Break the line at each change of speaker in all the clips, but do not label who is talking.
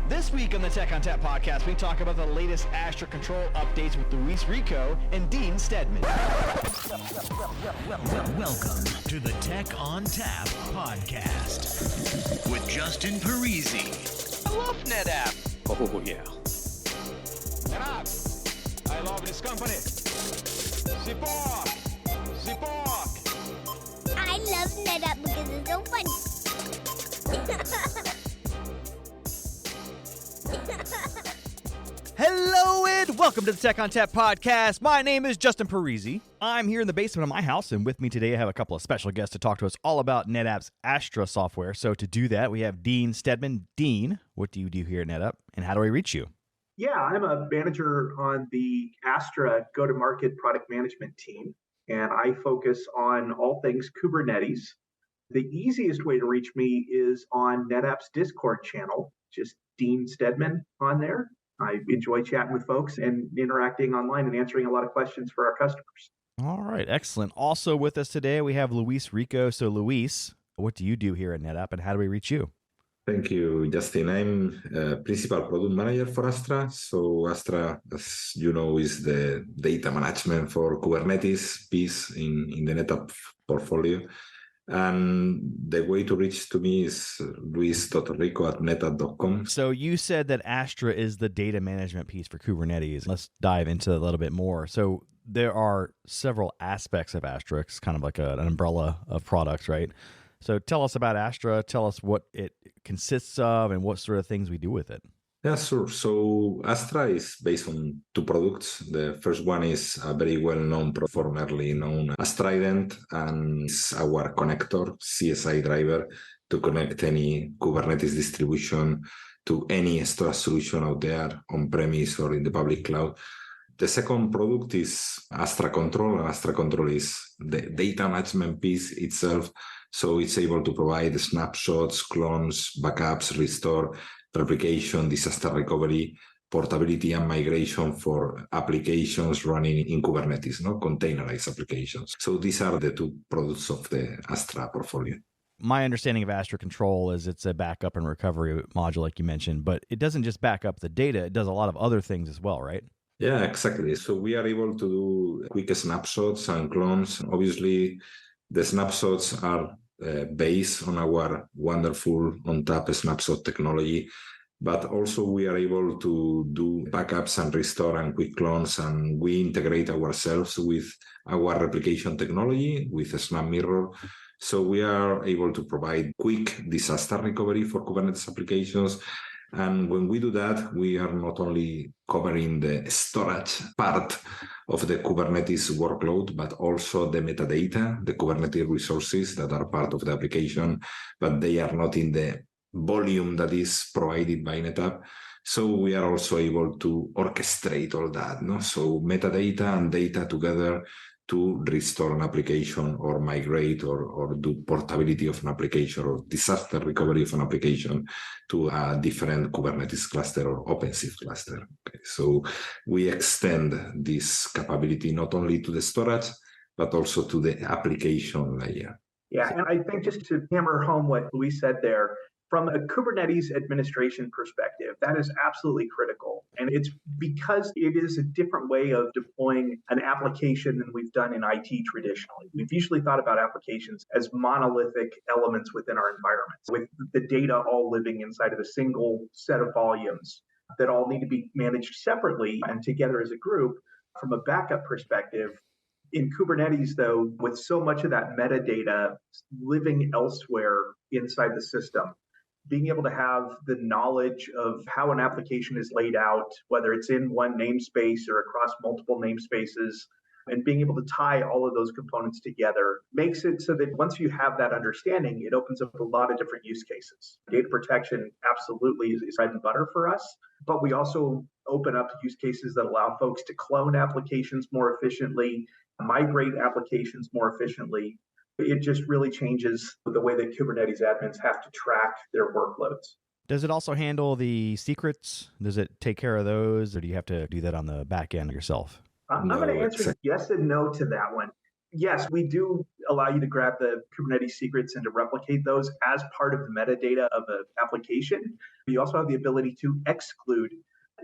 This week on the Tech on Tap podcast, we talk about the latest Astra control updates with Luis Rico and Dean Steadman.
Welcome to the Tech on Tap podcast with Justin Parisi.
I love NetApp.
Oh, yeah.
NetApp. I love this company. Support.
I love NetApp because it's so fun.
Hello and welcome to the Tech on Tap podcast. My name is Justin Parisi. I'm here in the basement of my house, and with me today I have a couple of special guests to talk to us all about NetApp's Astra software. So to do that, we have Dean Steadman. Dean, what do you do here at NetApp, and how do I reach you?
Yeah, I'm a manager on the Astra go-to-market product management team, and I focus on all things Kubernetes. The easiest way to reach me is on NetApp's Discord channel, just Dean Steadman on there. I enjoy chatting with folks and interacting online and answering a lot of questions for our customers.
All right, excellent. Also with us today, we have Luis Rico. So Luis, what do you do here at NetApp, and how do we reach you?
Thank you, Justin. I'm Principal Product Manager for Astra. So Astra, as you know, is the data management for Kubernetes piece in the NetApp portfolio. And the way to reach to me is luis.rico@netapp.com.
So you said that Astra is the data management piece for Kubernetes. Let's dive into a little bit more. So there are several aspects of Astra. It's kind of like an umbrella of products, right? So tell us about Astra. Tell us what it consists of and what sort of things we do with it.
Yeah, sure. So Astra is based on two products. The first one is a very well-known, formerly known as Trident, and it's our connector, CSI driver, to connect any Kubernetes distribution to any storage solution out there, on-premise or in the public cloud. The second product is Astra Control, and Astra Control is the data management piece itself. So it's able to provide snapshots, clones, backups, restore, replication, disaster recovery, portability, and migration for applications running in Kubernetes, containerized applications. So these are the two products of the Astra portfolio.
My understanding of Astra Control is it's a backup and recovery module, like you mentioned, but it doesn't just back up the data. It does a lot of other things as well, right?
Yeah, exactly. So we are able to do quick snapshots and clones. Obviously, the snapshots are based on our wonderful ONTAP snapshot technology, but also we are able to do backups and restore and quick clones, and we integrate ourselves with our replication technology with SnapMirror. So we are able to provide quick disaster recovery for Kubernetes applications. And when we do that, we are not only covering the storage part of the Kubernetes workload, but also the metadata, the Kubernetes resources that are part of the application, but they are not in the volume that is provided by NetApp. So we are also able to orchestrate all that. So metadata and data together to restore an application or migrate or do portability of an application or disaster recovery of an application to a different Kubernetes cluster or OpenShift cluster. Okay. So we extend this capability not only to the storage, but also to the application layer.
Yeah, and I think just to hammer home what Luis said there, from a Kubernetes administration perspective, that is absolutely critical. And it's because it is a different way of deploying an application than we've done in IT traditionally. We've usually thought about applications as monolithic elements within our environments, with the data all living inside of a single set of volumes that all need to be managed separately and together as a group. From a backup perspective, in Kubernetes, though, with so much of that metadata living elsewhere inside the system, being able to have the knowledge of how an application is laid out, whether it's in one namespace or across multiple namespaces, and being able to tie all of those components together makes it so that once you have that understanding, it opens up a lot of different use cases. Data protection absolutely is bread and butter for us, but we also open up use cases that allow folks to clone applications more efficiently, migrate applications more efficiently. It just really changes the way that Kubernetes admins have to track their workloads.
Does it also handle the secrets? Does it take care of those, or do you have to do that on the back end yourself?
I'm going to answer yes and no to that one. Yes, we do allow you to grab the Kubernetes secrets and to replicate those as part of the metadata of an application. You also have the ability to exclude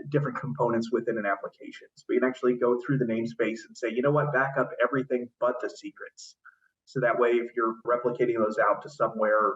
different components within an application. So we can actually go through the namespace and say, you know what, back up everything but the secrets. So that way, if you're replicating those out to somewhere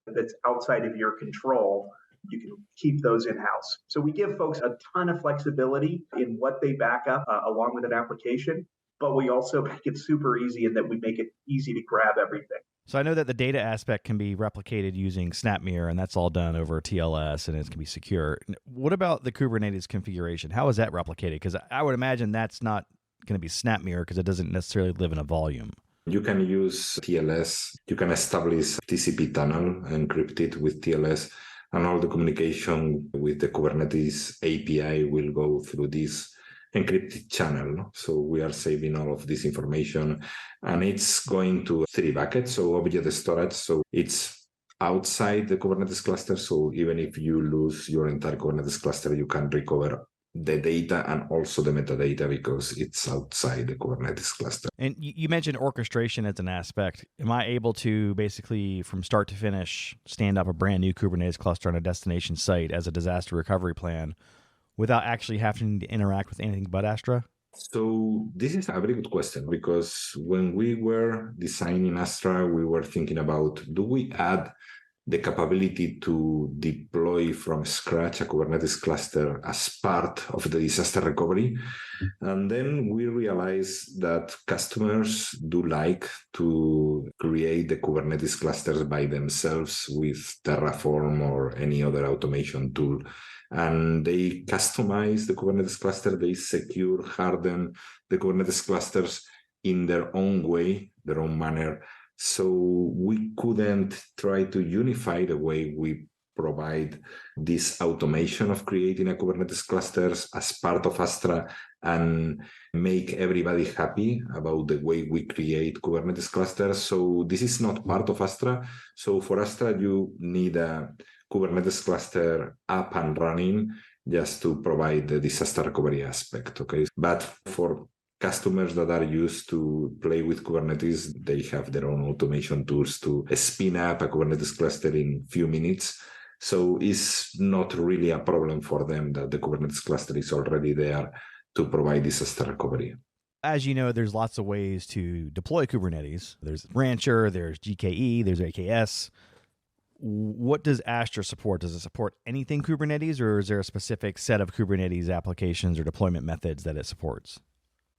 that's outside of your control, you can keep those in-house. So we give folks a ton of flexibility in what they back up along with an application, but we also make it super easy in that we make it easy to grab everything.
So I know that the data aspect can be replicated using SnapMirror, and that's all done over TLS, and it can be secure. What about the Kubernetes configuration? How is that replicated? Because I would imagine that's not going to be SnapMirror because it doesn't necessarily live in a volume.
You can use TLS. You can establish TCP tunnel encrypted with TLS, and all the communication with the Kubernetes API will go through this encrypted channel. So we are saving all of this information, and it's going to 3 buckets. So object storage. So it's outside the Kubernetes cluster. So even if you lose your entire Kubernetes cluster, you can recover the data and also the metadata because it's outside the Kubernetes cluster.
And you mentioned orchestration as an aspect. Am I able to basically, from start to finish, stand up a brand new Kubernetes cluster on a destination site as a disaster recovery plan without actually having to interact with anything but Astra?
So this is a very good question, because when we were designing Astra, we were thinking about, do we add the capability to deploy from scratch a Kubernetes cluster as part of the disaster recovery? And then we realized that customers do like to create the Kubernetes clusters by themselves with Terraform or any other automation tool. And they customize the Kubernetes cluster, they secure, harden the Kubernetes clusters in their own way, their own manner. So we couldn't try to unify the way we provide this automation of creating a Kubernetes clusters as part of Astra and make everybody happy about the way we create Kubernetes clusters. So this is not part of Astra. So for Astra, you need a Kubernetes cluster up and running just to provide the disaster recovery aspect. Okay, but for customers that are used to play with Kubernetes, they have their own automation tools to spin up a Kubernetes cluster in few minutes. So it's not really a problem for them that the Kubernetes cluster is already there to provide disaster recovery.
As you know, there's lots of ways to deploy Kubernetes. There's Rancher, there's GKE, there's AKS. What does Astra support? Does it support anything Kubernetes, or is there a specific set of Kubernetes applications or deployment methods that it supports?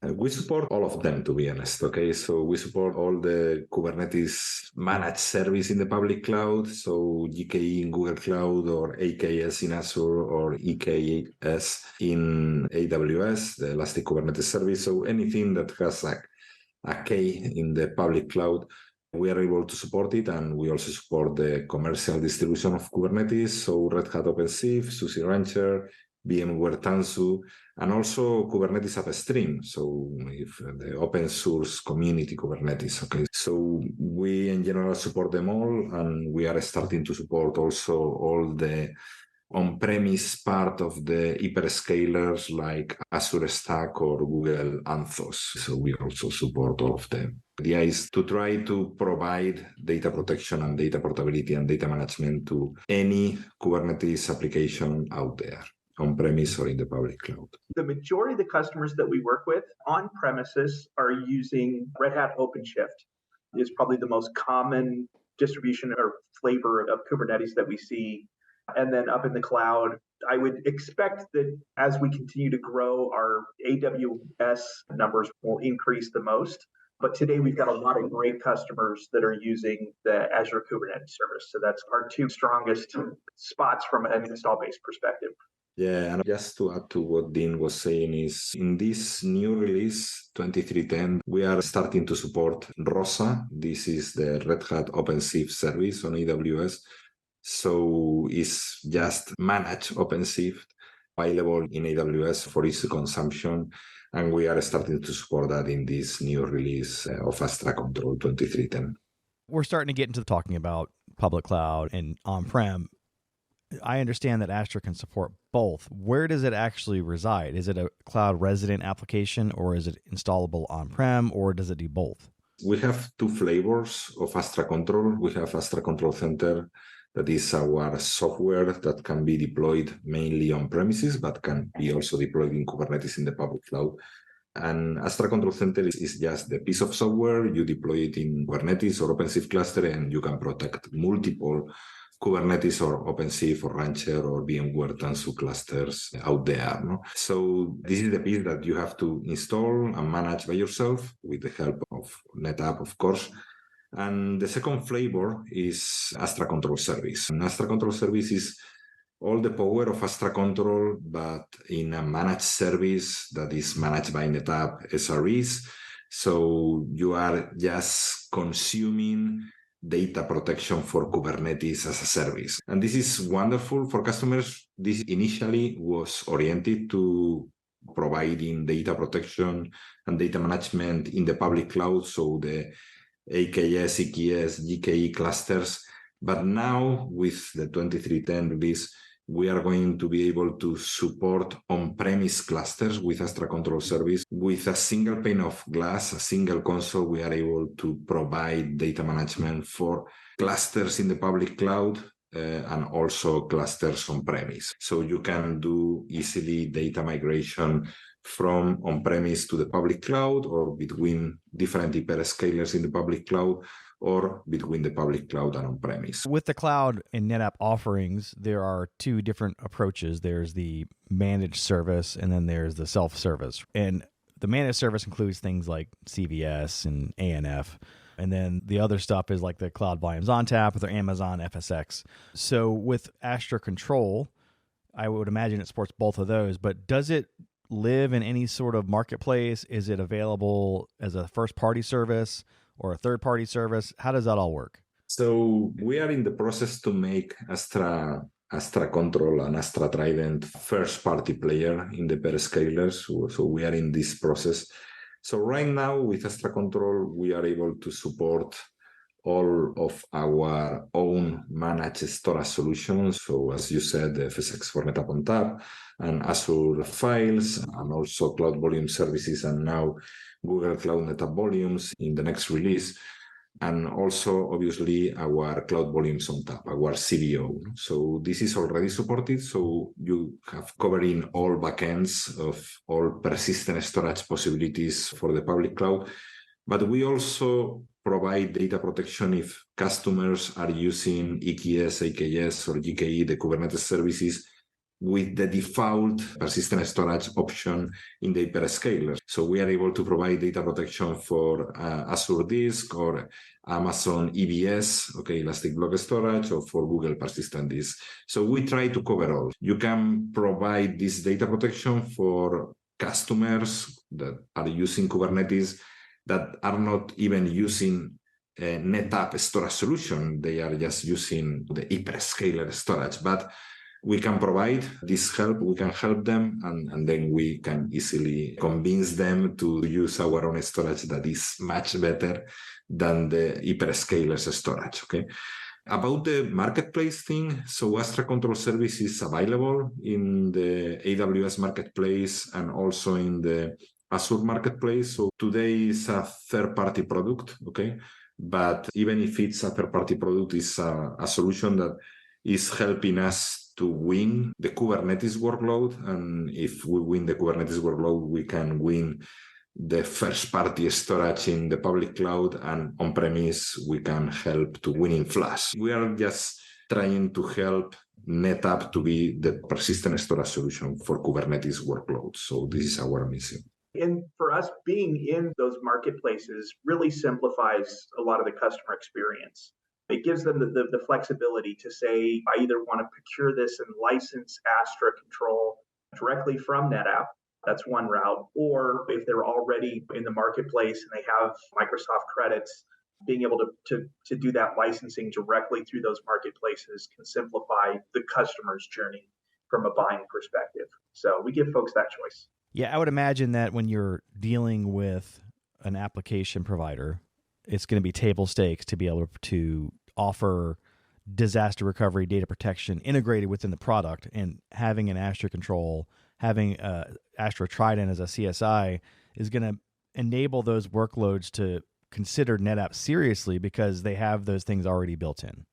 We support all of them, to be honest. Okay, so we support all the Kubernetes managed service in the public cloud. So GKE in Google Cloud, or AKS in Azure, or EKS in AWS, the Elastic Kubernetes Service. So anything that has a K in the public cloud, we are able to support it. And we also support the commercial distribution of Kubernetes. So Red Hat OpenShift, SUSE Rancher, VMware Tanzu, and also Kubernetes upstream. So if the open source community Kubernetes. Okay, so we in general support them all, and we are starting to support also all the on-premise part of the hyperscalers like Azure Stack or Google Anthos. So we also support all of them. The idea is to try to provide data protection and data portability and data management to any Kubernetes application out there, on-premise or in the public cloud.
The majority of the customers that we work with on premises are using Red Hat OpenShift. Is probably the most common distribution or flavor of Kubernetes that we see. And then up in the cloud, I would expect that as we continue to grow, our AWS numbers will increase the most. But today we've got a lot of great customers that are using the Azure Kubernetes service. So that's our 2 strongest spots from an install-based perspective.
Yeah, and just to add to what Dean was saying is, in this new release, 2310, we are starting to support ROSA. This is the Red Hat OpenShift service on AWS. So it's just managed OpenShift, available in AWS for easy consumption. And we are starting to support that in this new release of Astra Control 2310.
We're starting to get into talking about public cloud and on-prem. I understand that Astra can support both. Where does it actually reside? Is it a cloud resident application, or is it installable on-prem, or does it do both?
We have two flavors of Astra Control. We have Astra Control Center, that is our software that can be deployed mainly on premises, but can be also deployed in Kubernetes in the public cloud. And Astra Control Center is just the piece of software. You deploy it in Kubernetes or OpenShift cluster, and you can protect multiple Kubernetes or OpenShift or Rancher or VMware Tanzu clusters out there. No? So this is the piece that you have to install and manage by yourself with the help of NetApp, of course. And the second flavor is Astra Control Service. And Astra Control Service is all the power of Astra Control, but in a managed service that is managed by NetApp SREs. So you are just consuming data protection for Kubernetes as a service. And this is wonderful for customers. This initially was oriented to providing data protection and data management in the public cloud, so the AKS, EKS, GKE clusters. But now with the 2310 release, we are going to be able to support on-premise clusters with Astra Control Service. With a single pane of glass, a single console, we are able to provide data management for clusters in the public cloud and also clusters on-premise. So you can do easily data migration from on-premise to the public cloud, or between different hyperscalers in the public cloud, or between the public cloud and on-premise.
With the cloud and NetApp offerings, there are two different approaches. There's the managed service, and then there's the self-service. And the managed service includes things like CVS and ANF. And then the other stuff is like the Cloud Volumes ONTAP with their Amazon FSx. So with Astra Control, I would imagine it supports both of those, but does it live in any sort of marketplace? Is it available as a first-party service or a third-party service? How does that all work?
So we are in the process to make Astra Control and Astra Trident first-party player in the hyperscalers. So we are in this process. So right now with Astra Control, we are able to support all of our own managed storage solutions. So as you said, the FSx for NetApp ONTAP and Azure Files, and also Cloud Volume Services, and now Google Cloud NetApp Volumes in the next release. And also, obviously, our Cloud Volumes ONTAP, our CVO. So this is already supported. So you have covering all backends of all persistent storage possibilities for the public cloud. But we also provide data protection if customers are using EKS, AKS, or GKE, the Kubernetes services, with the default persistent storage option in the hyperscaler. So we are able to provide data protection for Azure Disk or Amazon EBS, Elastic Block Storage, or for Google Persistent Disk. So we try to cover all. You can provide this data protection for customers that are using Kubernetes that are not even using a NetApp storage solution. They are just using the hyperscaler storage. But we can provide this help, we can help them, and then we can easily convince them to use our own storage that is much better than the hyperscalers storage, About the marketplace thing, so Astra Control Service is available in the AWS marketplace and also in the Azure marketplace. So today is a third-party product, But even if it's a third-party product, it's a solution that is helping us to win the Kubernetes workload. And if we win the Kubernetes workload, we can win the first-party storage in the public cloud, and on-premise, we can help to win in Flash. We are just trying to help NetApp to be the persistent storage solution for Kubernetes workloads. So this is our mission.
And for us, being in those marketplaces really simplifies a lot of the customer experience. It gives them the flexibility to say, I either want to procure this and license Astra Control directly from NetApp. That's one route. Or if they're already in the marketplace and they have Microsoft credits, being able to do that licensing directly through those marketplaces can simplify the customer's journey from a buying perspective. So we give folks that choice.
Yeah, I would imagine that when you're dealing with an application provider, it's going to be table stakes to be able to offer disaster recovery, data protection integrated within the product, and having an Astra Control, having Astra Trident as a CSI is going to enable those workloads to consider NetApp seriously because they have those things already built in.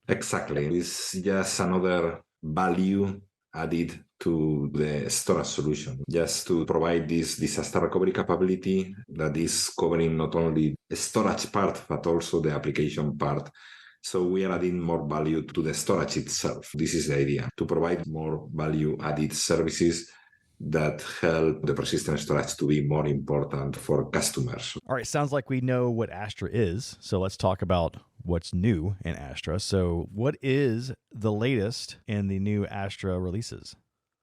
Exactly. It's just another value added to the storage solution, just to provide this disaster recovery capability that is covering not only the storage part, but also the application part. So we are adding more value to the storage itself. This is the idea, to provide more value added services that help the persistent storage to be more important for customers.
All right, sounds like we know what Astra is. So let's talk about what's new in Astra. So what is the latest in the new Astra releases?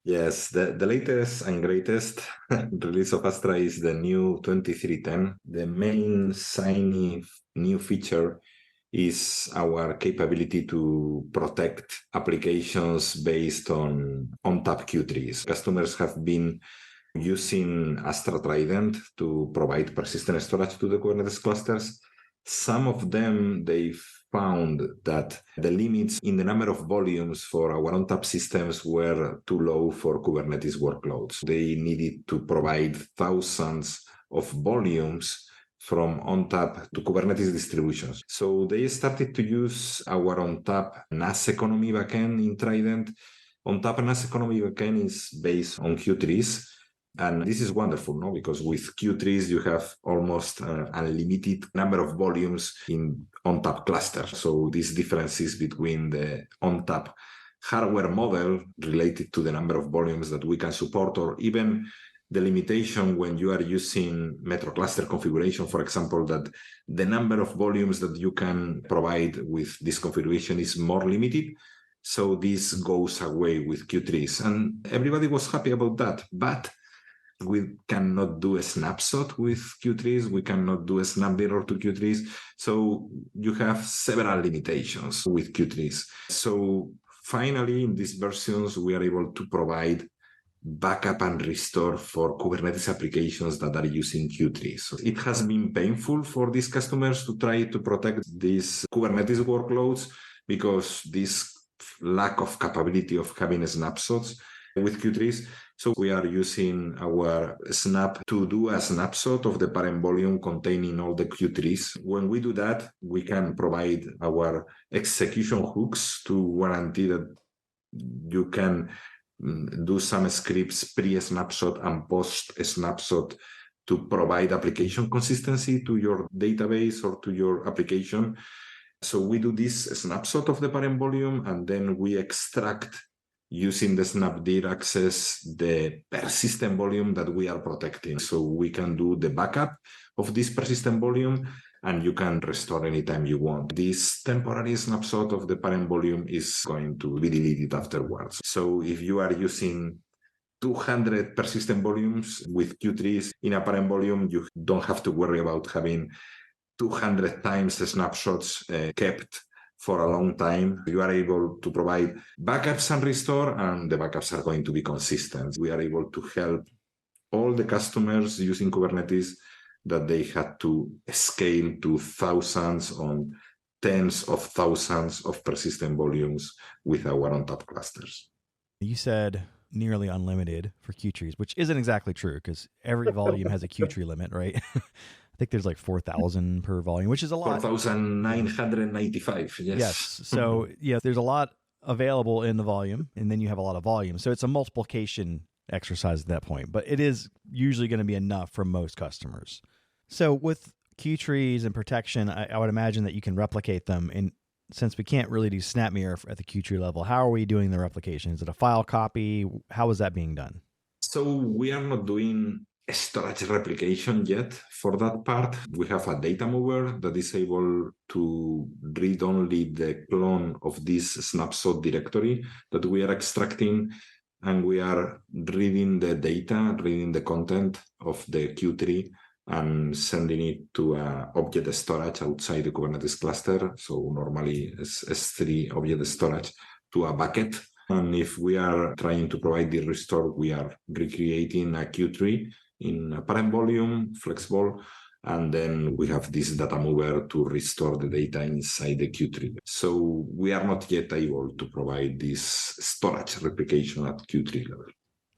Yes, the latest and greatest release of Astra is the new 2310. The main shiny new feature is our capability to protect applications based on ONTAP Q3s. Customers have been using Astra Trident to provide persistent storage to the Kubernetes clusters. Some of them, they found that the limits in the number of volumes for our ONTAP systems were too low for Kubernetes workloads. They needed to provide thousands of volumes from ONTAP to Kubernetes distributions. So they started to use our ONTAP NAS economy backend in Trident. ONTAP NAS economy backend is based on Q3s. And this is wonderful, no? Because with Q3s, you have almost unlimited number of volumes in ONTAP clusters. So these differences between the ONTAP hardware model related to the number of volumes that we can support, or even the limitation when you are using metro cluster configuration, for example, that the number of volumes that you can provide with this configuration is more limited. So this goes away with Q3s. And everybody was happy about that. But we cannot do a snapshot with Q3s. We cannot do a SnapMirror to Q3s. So you have several limitations with Q3s. So finally, in these versions, we are able to provide backup and restore for Kubernetes applications that are using Q3. So it has been painful for these customers to try to protect these Kubernetes workloads because this lack of capability of having snapshots with Q3s. So we are using our Snap to do a snapshot of the parent volume containing all the Q3s. When we do that, we can provide our execution hooks to guarantee that you can do some scripts pre-snapshot and post-snapshot to provide application consistency to your database or to your application. So we do this snapshot of the parent volume, and then we extract using the snapdir access the persistent volume that we are protecting. So we can do the backup of this persistent volume, and you can restore anytime you want. This temporary snapshot of the parent volume is going to be deleted afterwards. So if you are using 200 persistent volumes with Q3s in a parent volume, you don't have to worry about having 200 times the snapshots kept for a long time. You are able to provide backups and restore, and the backups are going to be consistent. We are able to help all the customers using Kubernetes that they had to scale to thousands on tens of thousands of persistent volumes with our ONTAP clusters.
You said nearly unlimited for Q-trees, which isn't exactly true because every volume has a Q-tree limit, right? I think there's like 4,000 per volume, which is a lot.
4,995, yes.
Yes. So, yeah, there's a lot available in the volume, and then you have a lot of volume. So it's a multiplication exercise at that point, but it is usually going to be enough for most customers. So with Q-trees and protection, I would imagine that you can replicate them. And since we can't really do SnapMirror at the Q-tree level, how are we doing the replication? Is it a file copy? How is that being done?
So we are not doing storage replication yet for that part. We have a data mover that is able to read only the clone of this snapshot directory that we are extracting, and we are reading the data, reading the content of the Q3 and sending it to object storage outside the Kubernetes cluster. So normally it's S3 object storage to a bucket. And if we are trying to provide the restore, we are recreating a Q3 in a parent volume, flexible, and then we have this data mover to restore the data inside the Q3. So we are not yet able to provide this storage replication at Q3 level.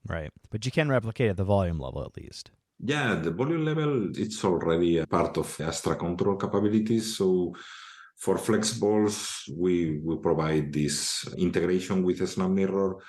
Right. But you can replicate at the volume level at least.
Yeah, the volume level, it's already a part of Astra control capabilities. So for flexibles, we provide this integration with SnapMirror,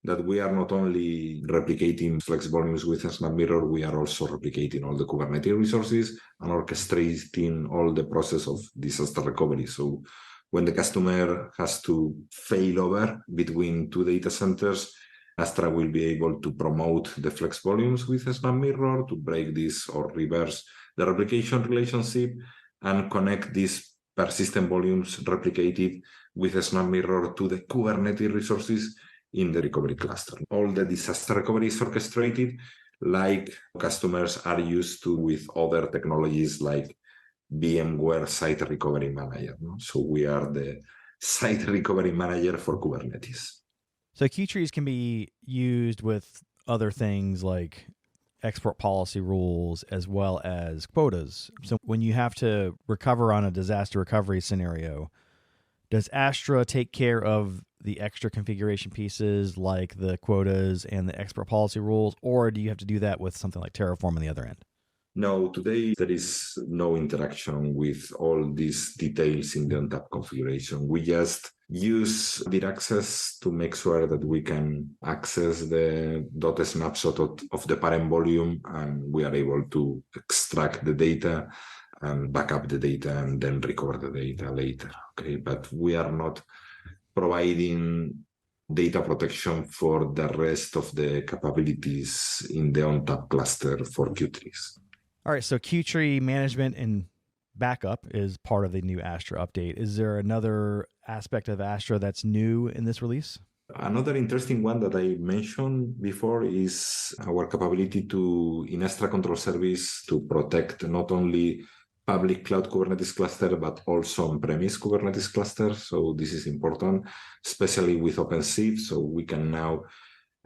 that we are not only replicating flex volumes with SnapMirror, we are also replicating all the Kubernetes resources and orchestrating all the process of disaster recovery. So when the customer has to fail over between two data centers, Astra will be able to promote the flex volumes with SnapMirror to break this or reverse the replication relationship and connect these persistent volumes replicated with SnapMirror to the Kubernetes resources in the recovery cluster. All the disaster recovery is orchestrated like customers are used to with other technologies like VMware Site Recovery Manager. So we are the Site Recovery Manager for Kubernetes.
So Q-trees can be used with other things like export policy rules as well as quotas. So when you have to recover on a disaster recovery scenario, does Astra take care of the extra configuration pieces like the quotas and the export policy rules, or do you have to do that with something like Terraform on the other end?
No, today there is no interaction with all these details in the ONTAP configuration. We just use the access to make sure that we can access the .snapshot of the parent volume, and we are able to extract the data and back up the data and then recover the data later. Okay, but we are not providing data protection for the rest of the capabilities in the ONTAP cluster for Q-trees.
All right, so Q-tree management and backup is part of the new Astra update. Is there another aspect of Astra that's new in this release?
Another interesting one that I mentioned before is our capability to, in Astra Control Service, to protect not only public cloud Kubernetes cluster, but also on-premise Kubernetes cluster. So this is important, especially with OpenShift. So we can now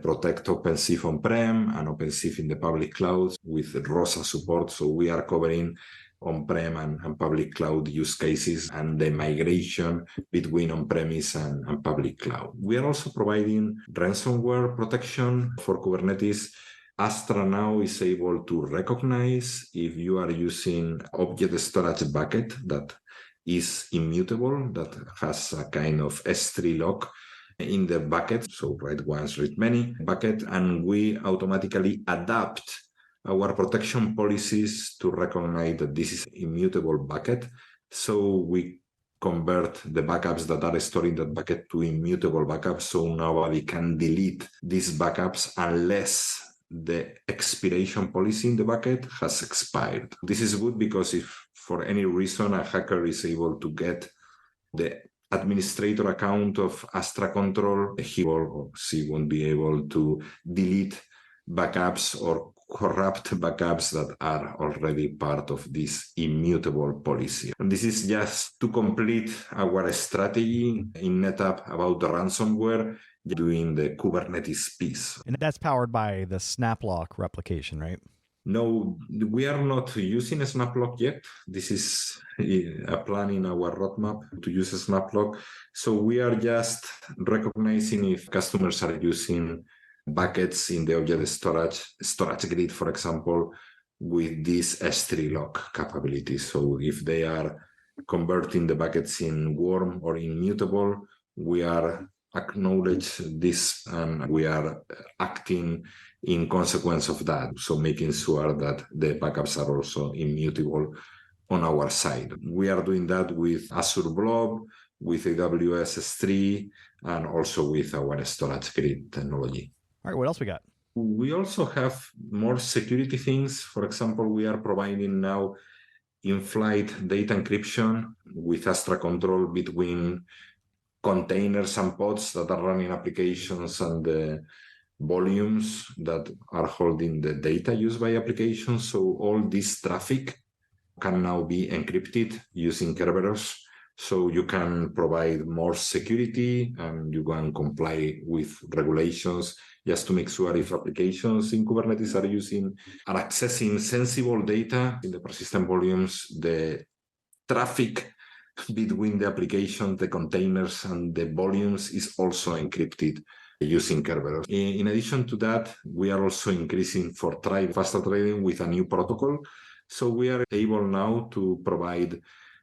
protect OpenShift on-prem and OpenShift in the public clouds with ROSA support. So we are covering on-prem and public cloud use cases and the migration between on-premise and public cloud. We are also providing ransomware protection for Kubernetes. Astra now is able to recognize if you are using object storage bucket that is immutable, that has a kind of S3 lock in the bucket, so write once, read many bucket, and we automatically adapt our protection policies to recognize that this is immutable bucket. So we convert the backups that are stored in that bucket to immutable backups, so nobody can delete these backups unless the expiration policy in the bucket has expired. This is good because if for any reason a hacker is able to get the administrator account of Astra Control, he or she won't be able to delete backups or corrupt backups that are already part of this immutable policy. And this is just to complete our strategy in NetApp about the ransomware, doing the Kubernetes piece.
And that's powered by the SnapLock replication, right?
No, we are not using a SnapLock yet. This is a plan in our roadmap to use a SnapLock. So we are just recognizing if customers are using buckets in the object storage grid, for example, with this S3 lock capability. So if they are converting the buckets in warm or immutable, we are acknowledge this and we are acting in consequence of that. So making sure that the backups are also immutable on our side. We are doing that with Azure Blob, with AWS S3, and also with our storage grid technology.
All right, what else we got?
We also have more security things. For example, we are providing now in-flight data encryption with Astra Control between containers and pods that are running applications and the volumes that are holding the data used by applications. So all this traffic can now be encrypted using Kerberos. So you can provide more security and you can comply with regulations just to make sure if applications in Kubernetes are accessing sensible data in the persistent volumes, the traffic between the application, the containers, and the volumes is also encrypted using Kerberos. In addition to that, we are also increasing for faster trading with a new protocol. So we are able now to provide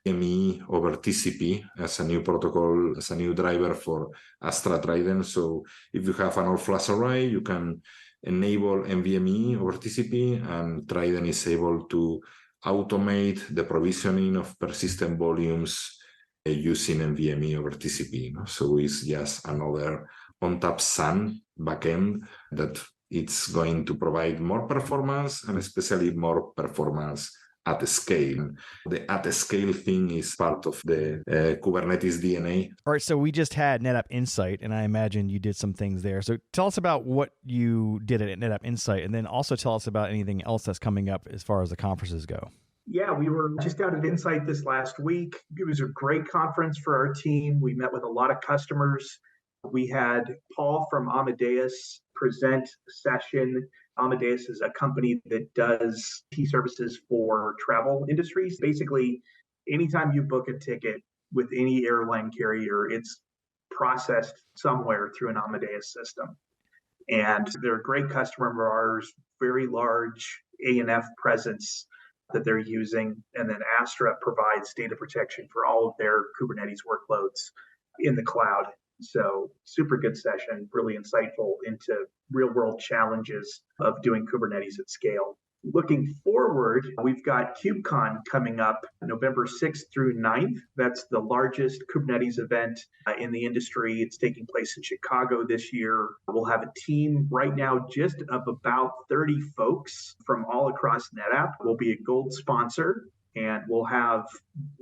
NVMe over TCP as a new protocol, as a new driver for Astra Trident. So if you have an all-flash array, you can enable NVMe over TCP, and Trident is able to automate the provisioning of persistent volumes using NVMe over TCP. So it's just another ONTAP SAN backend that it's going to provide more performance, and especially more performance at scale. The at scale thing is part of the Kubernetes DNA.
All right, so we just had NetApp Insight, and I imagine you did some things there. So tell us about what you did at NetApp Insight, and then also tell us about anything else that's coming up as far as the conferences go.
Yeah, we were just out at Insight this last week. It was a great conference for our team. We met with a lot of customers. We had Paul from Amadeus present a session. Amadeus is a company that does key services for travel industries. Basically, anytime you book a ticket with any airline carrier, it's processed somewhere through an Amadeus system. And they're a great customer of ours, very large A&F presence that they're using. And then Astra provides data protection for all of their Kubernetes workloads in the cloud. So super good session, really insightful into real world challenges of doing Kubernetes at scale. Looking forward, we've got KubeCon coming up November 6th through 9th. That's the largest Kubernetes event in the industry. It's taking place in Chicago this year. We'll have a team right now just of about 30 folks from all across NetApp. We'll be a gold sponsor, and we'll have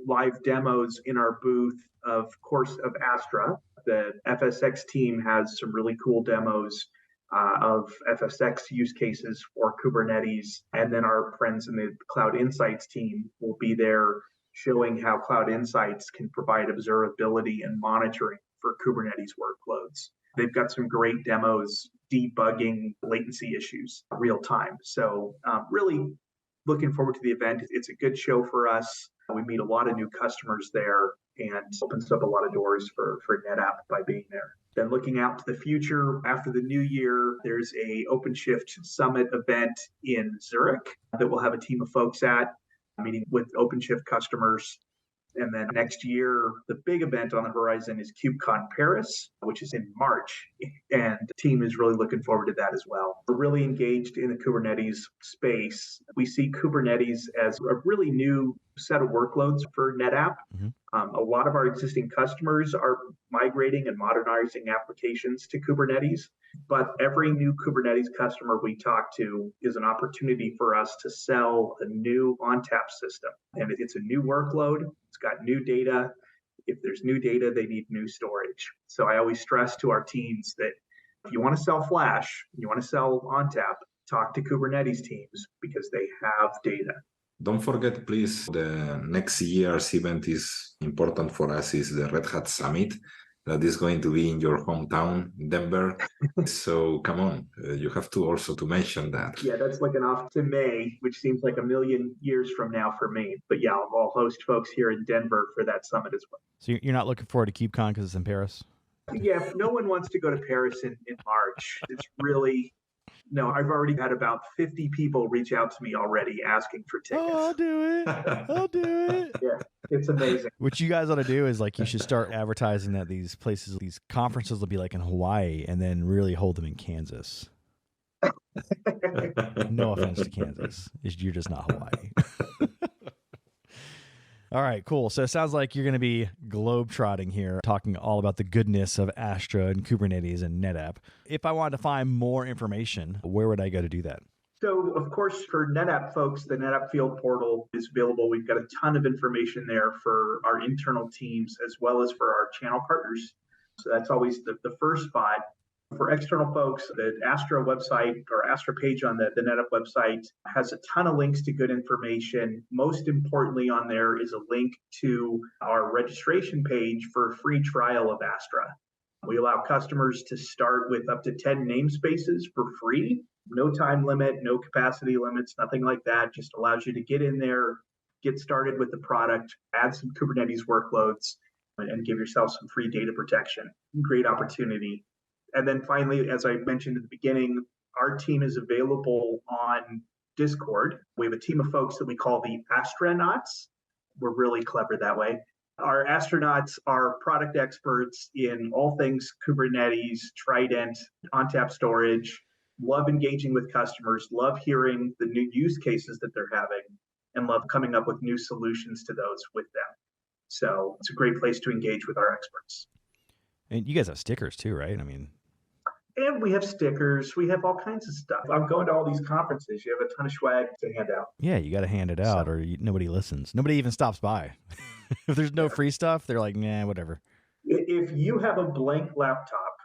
live demos in our booth, of course, of Astra. The FSX team has some really cool demos of FSX use cases for Kubernetes. And then our friends in the Cloud Insights team will be there showing how Cloud Insights can provide observability and monitoring for Kubernetes workloads. They've got some great demos debugging latency issues real time. So really looking forward to the event. It's a good show for us. We meet a lot of new customers there, and opens up a lot of doors for NetApp by being there. Then looking out to the future, after the new year, there's a OpenShift Summit event in Zurich that we'll have a team of folks at, meeting with OpenShift customers. And then next year, the big event on the horizon is KubeCon Paris, which is in March. And the team is really looking forward to that as well. We're really engaged in the Kubernetes space. We see Kubernetes as a really new set of workloads for NetApp. A lot of our existing customers are migrating and modernizing applications to Kubernetes, but every new Kubernetes customer we talk to is an opportunity for us to sell a new ONTAP system. And it's a new workload, it's got new data. If there's new data, they need new storage. So I always stress to our teams that if you want to sell Flash, you want to sell ONTAP, talk to Kubernetes teams because they have data.
Don't forget, please, the next year's event is important for us, is the Red Hat Summit that is going to be in your hometown, Denver. So come on, you have to also to mention that.
Yeah, that's looking off to May, which seems like a million years from now for me. But yeah, I'll host folks here in Denver for that summit as well.
So you're not looking forward to KubeCon because it's in Paris?
Yeah, no one wants to go to Paris in March. It's really... No, I've already had about 50 people reach out to me already asking for tickets.
Oh, I'll do it. I'll do it.
Yeah, it's amazing.
What you guys ought to do is you should start advertising that these places, these conferences will be in Hawaii, and then really hold them in Kansas. No offense to Kansas. You're just not Hawaii. All right, cool. So it sounds like you're going to be globetrotting here, talking all about the goodness of Astra and Kubernetes and NetApp. If I wanted to find more information, where would I go to do that?
So, of course, for NetApp folks, the NetApp Field Portal is available. We've got a ton of information there for our internal teams as well as for our channel partners. So that's always the first spot. For external folks, the Astra website or Astra page on the NetApp website has a ton of links to good information. Most importantly on there is a link to our registration page for a free trial of Astra. We allow customers to start with up to 10 namespaces for free. No time limit, no capacity limits, nothing like that. Just allows you to get in there, get started with the product, add some Kubernetes workloads, and give yourself some free data protection. Great opportunity. And then finally, as I mentioned at the beginning, our team is available on Discord. We have a team of folks that we call the Astronauts. We're really clever that way. Our astronauts are product experts in all things Kubernetes, Trident, ONTAP storage, love engaging with customers, love hearing the new use cases that they're having, and love coming up with new solutions to those with them. So it's a great place to engage with our experts.
And you guys have stickers too, right?
And we have stickers. We have all kinds of stuff. I'm going to all these conferences. You have a ton of swag to hand out.
Yeah, you got to hand it out or nobody listens. Nobody even stops by. If there's no free stuff, they're like, nah, whatever.
If you have a blank laptop,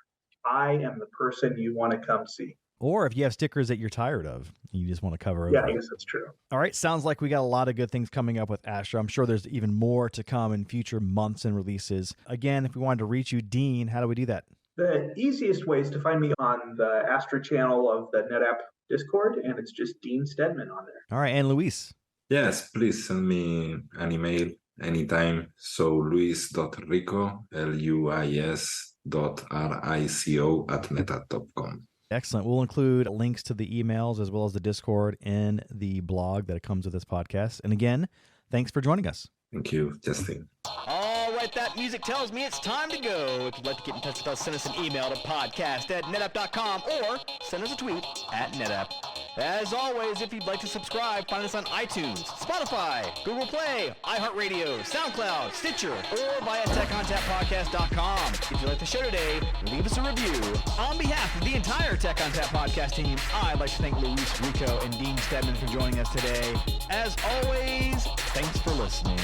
I am the person you want to come see.
Or if you have stickers that you're tired of, you just want to cover over.
Yeah, I guess that's true.
All right. Sounds like we got a lot of good things coming up with Astra. I'm sure there's even more to come in future months and releases. Again, if we wanted to reach you, Dean, how do we do that?
The easiest way is to find me on the Astra channel of the NetApp Discord, and it's just Dean Steadman on there.
All right. And Luis?
Yes, please send me an email anytime. So luis.rico, luis.rico@netapp.com.
Excellent. We'll include links to the emails as well as the Discord in the blog that comes with this podcast. And again, thanks for joining us.
Thank you, Justin.
All right, that music tells me it's time to go. If you'd like to get in touch with us, send us an email to podcast@netapp.com or send us a tweet @NetApp. As always, if you'd like to subscribe, find us on iTunes, Spotify, Google Play, iHeartRadio, SoundCloud, Stitcher, or via TechOnTapPodcast.com. If you like the show today, leave us a review. On behalf of the entire Tech on Tap podcast team, I'd like to thank Luis Rico and Dean Steadman for joining us today. As always, thanks for listening.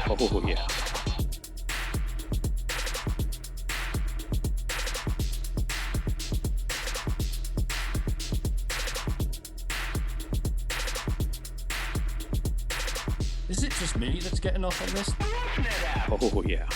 Oh, yeah. Is it just me that's getting off on this? Oh, yeah.